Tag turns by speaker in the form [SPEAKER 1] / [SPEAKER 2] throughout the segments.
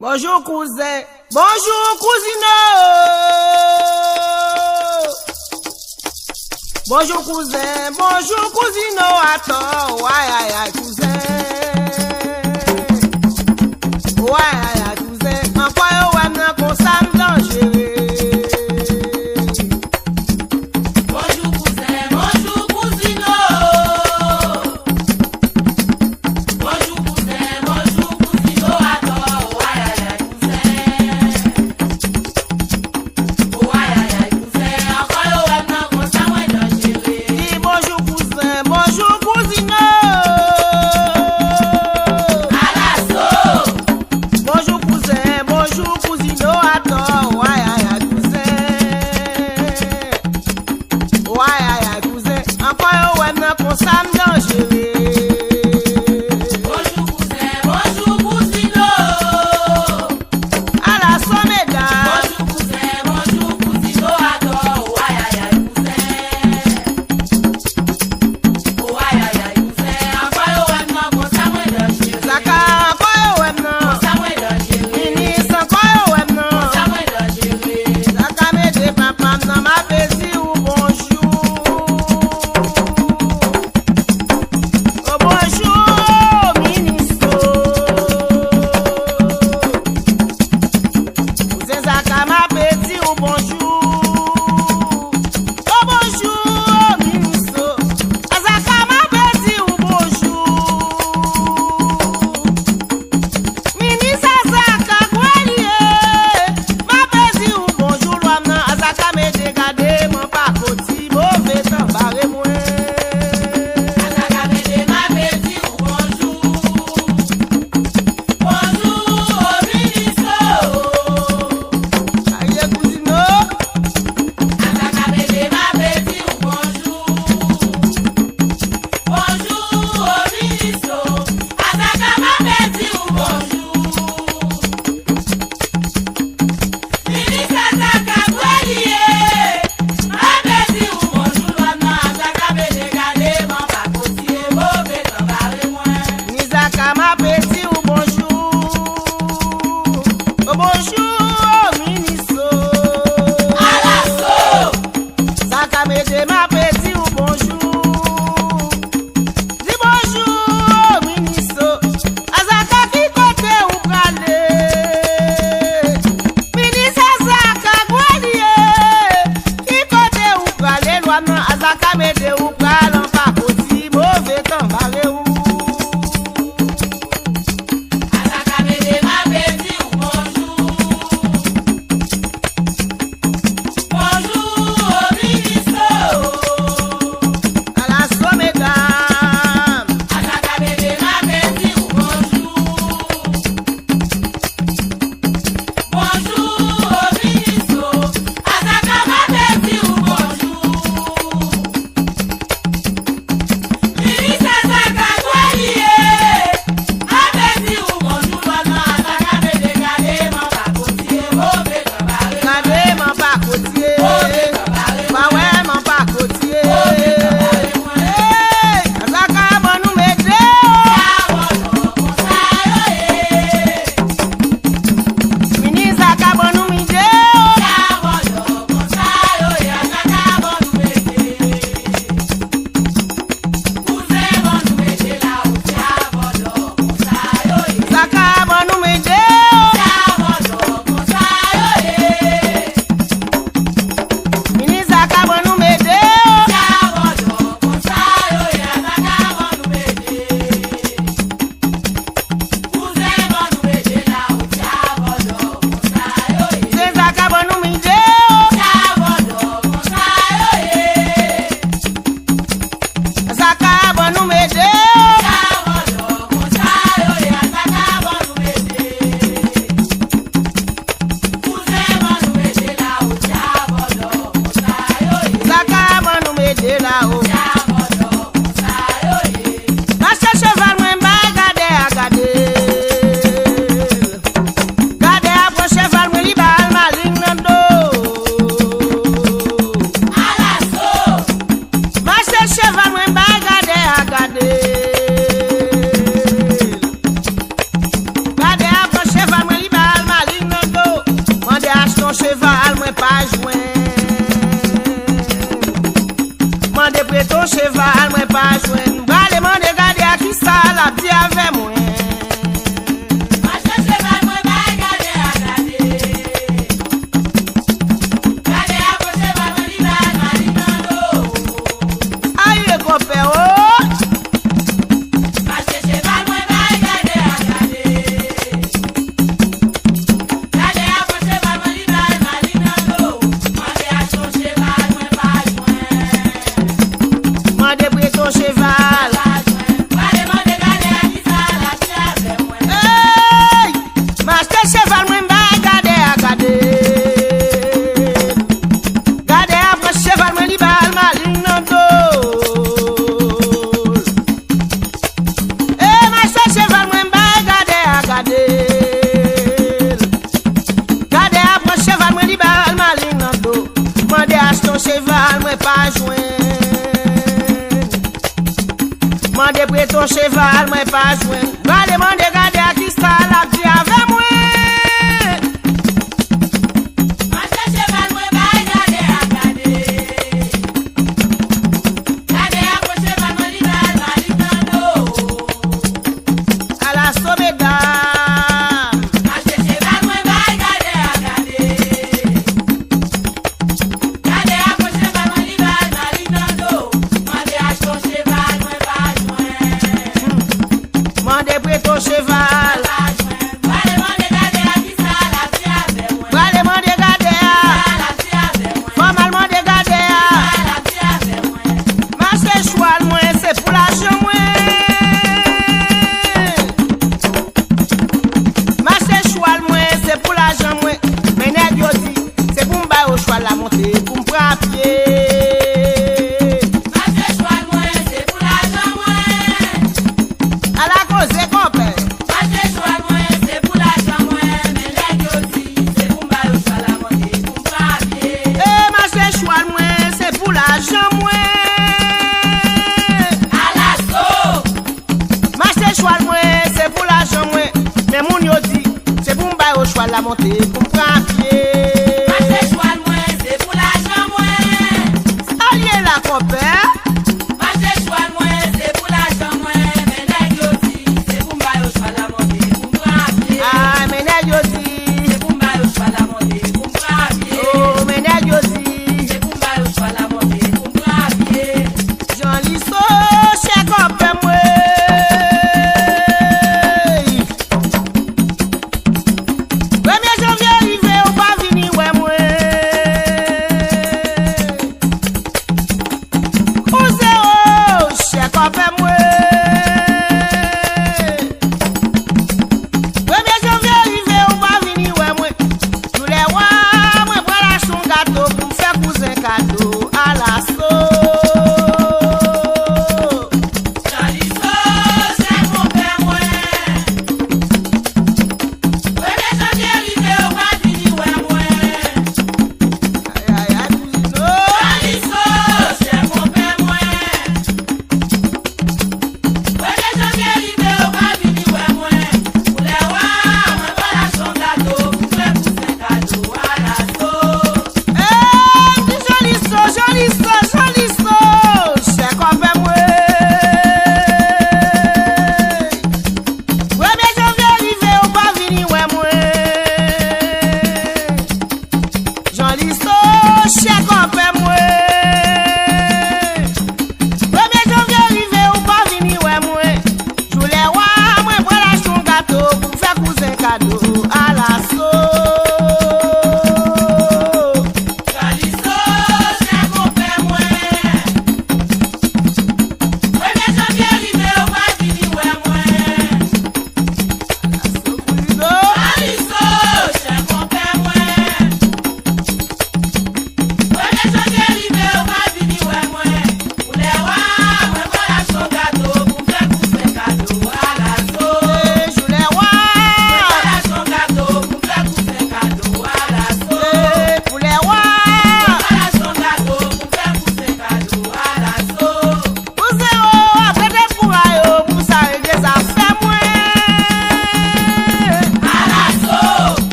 [SPEAKER 1] Bonjour cousin, bonjour cousine. Bonjour cousin, bonjour cousine. Attends, ouais, cousin. Ouais, cousin. En quoi ouais nan kon sa m'dangereux.
[SPEAKER 2] Bonjour cousin, bonjour cousine. Bonjour cousin, bonjour cousine. Attends, ouais, cousin. Ouais, cousin. En quoi ouais nan kon sa m'dangereux.
[SPEAKER 1] Dis bonjour cousin, bonjour cousine.
[SPEAKER 2] À l'assaut.
[SPEAKER 1] Bonjour cousin, bonjour cousine. Attends, ouais, cousin. Ouais, cousin. En quoi ouais nan kon sa m'dangereux.
[SPEAKER 2] Bonjour cousin, bonjour cousine.
[SPEAKER 1] À la sommeda.
[SPEAKER 2] Bonjour cousin, bonjour cousine. Attends, ouais, cousin. Ouais, cousin. En quoi ouais nan kon sa m'dangereux.
[SPEAKER 1] Zaka quoi ouais nan.
[SPEAKER 2] Sa m'dangereux.
[SPEAKER 1] Ministre quoi ouais nan.
[SPEAKER 2] Sa m'dangereux.
[SPEAKER 1] Zaka me de papa nan ma besi ou bonjour. Oh bonjour ministre. Cousin Zaka ma besi ou bonjour. Oh bonjour ministre. Zaka ma besi ou bonjour. Ministre Zaka Gwelier, ma besi ou bonjour l'homme Zaka me dégade mon pas côté mauvais temps barré moi.
[SPEAKER 2] Azaka mede ma besi ou bonjour. Bonjour au ministre.
[SPEAKER 1] Aïe cousino,
[SPEAKER 2] Azaka mede ma besi ou bonjour. Bonjour au ministre. Azaka ma besi ou bonjour. Ministre Azaka Gwelier, ma besi ou bonjour l'homme Azaka mede gade mon pas côté mauvais temps barré moi.
[SPEAKER 1] ni Zaka ma besi ou bonjour. Oh bonjour ministre.
[SPEAKER 2] À l'assaut.
[SPEAKER 1] Zaka me de ma besi ou bonjour. Dis bonjour ministre. Azaka qui côté ou prale. Ministre Zaka Gwelier. Qui côté ou prale loi nan Azaka me de ou prale en pas côté mauvais temps barré ou.
[SPEAKER 2] Azaka mede ma besi ou bonjour. Bonjour au ministre.
[SPEAKER 1] À la sommeda.
[SPEAKER 2] Azaka mede ma besi ou bonjour. Bonjour au ministre. Azaka ma besi ou bonjour.
[SPEAKER 1] pas joindre. Mande près ton cheval, moi pas joindre. Allez, mande garder à qui ça la vie avec moi. La montée pour prendre pied.
[SPEAKER 2] Marcher choix moi, c'est pour l'argent moi.
[SPEAKER 1] Allié la compère.
[SPEAKER 2] Marcher choix moi, c'est pour l'argent moi. Mais nèg yo di, c'est pour m'ba yo choix la montée pour prendre pied.
[SPEAKER 1] Ah, mais nèg yo di,
[SPEAKER 2] c'est pour m'ba yo choix la montée pour prendre pied.
[SPEAKER 1] oh, mais nèg yo di,
[SPEAKER 2] c'est pour m'ba yo choix la montée pour prendre pied.
[SPEAKER 1] Jean Lisso, chez compère moi.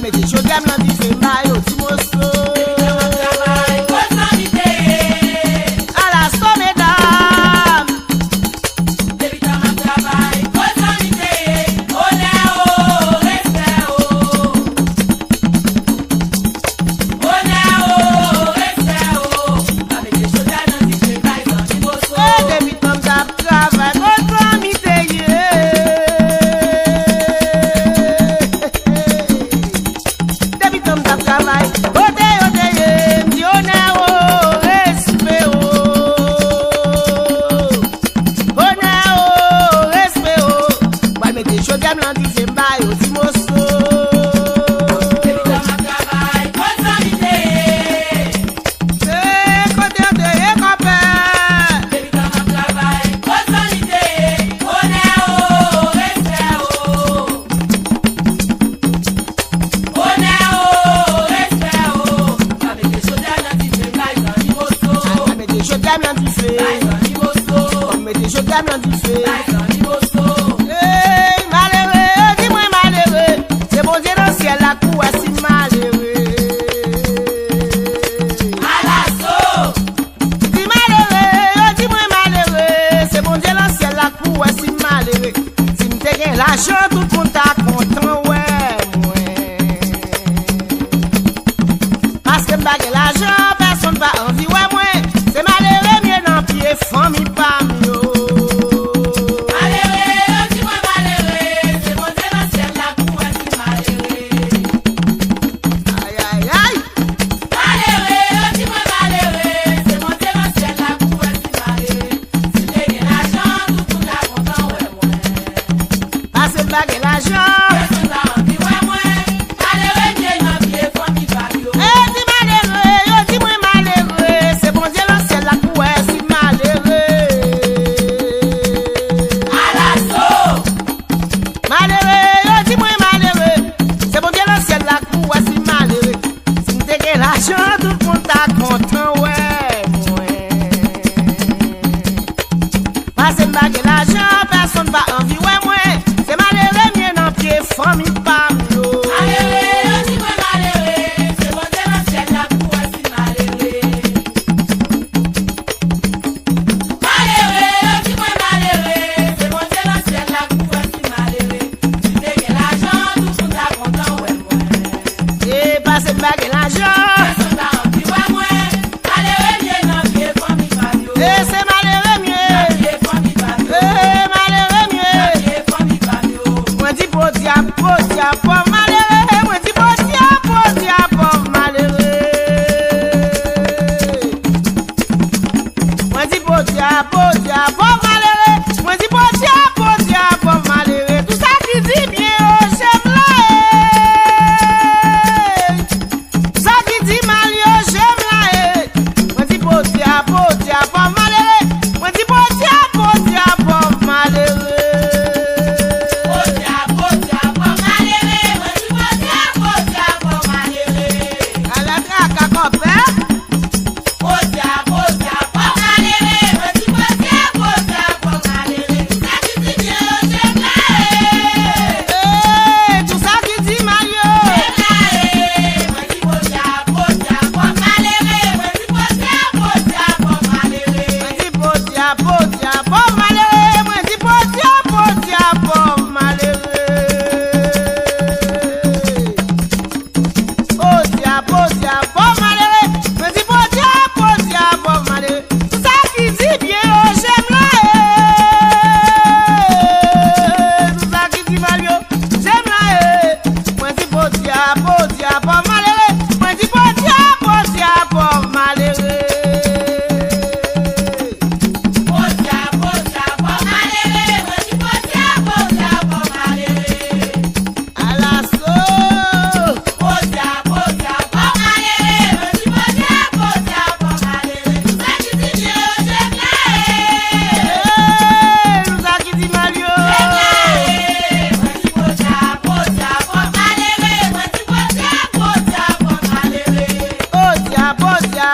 [SPEAKER 1] mette chaud gamme dans du fait maillot, tu m'as à la somme, mesdames. Malheureux, dis-moi malheureux, c'est bon Dieu dans le ciel la cour si malheureux. Dis malheureux, dis-moi malheureux, c'est bon Dieu dans le ciel la cour si malheureux. Si m'te gagne l'argent, tout le monde t'a content, ouais. Parce que m'ta gagne l'argent, personne va envie, ouais, moi. C'est malheureux, mieux dans pied, famille pas mieux. Bague l'argent. Dis-moi malheureux, c'est bon Dieu dans le ciel la cour si malheureux. Malheureux, dis-moi malheureux, c'est bon Dieu dans le ciel la cour si malheureux. Si m'te gagne l'argent, tout le monde t'a content, ouais. Parce que bague l'argent, personne va envie, ouais, moi. C'est malheureux, mieux dans pied, famille pas mieux.
[SPEAKER 2] Malheureux, dis-moi malheureux, c'est bon Dieu dans le ciel la cour si malheureux. Malheureux, dis-moi malheureux, c'est bon Dieu dans le ciel la cour si malheureux. Si t'es gagne l'argent, tout le monde t'a content, ouais, moi.
[SPEAKER 1] Et parce que bague l'argent.
[SPEAKER 2] Personne t'a envie, ouais, moi. Malheureux, mieux dans pied, famille pas mieux.
[SPEAKER 1] Et c'est malheureux, mieux.
[SPEAKER 2] Dans pied, famille pas mieux.
[SPEAKER 1] Malheureux, mieux.
[SPEAKER 2] Dans pied, famille pas mieux.
[SPEAKER 1] Moi dis potia, pauvre malheureux. Moi dis potia, pauvre malheureux. Moi dis potia, pauvre malheureux. Moi dis potia, pauvre malheureux. Tout ça qui dit bien, oh, j'aime là. Tout ça qui dit mal, oh, j'aime là. Moi dis potia, pauvre malheureux. Moi dis potia, pauvre malheureux. Bosia,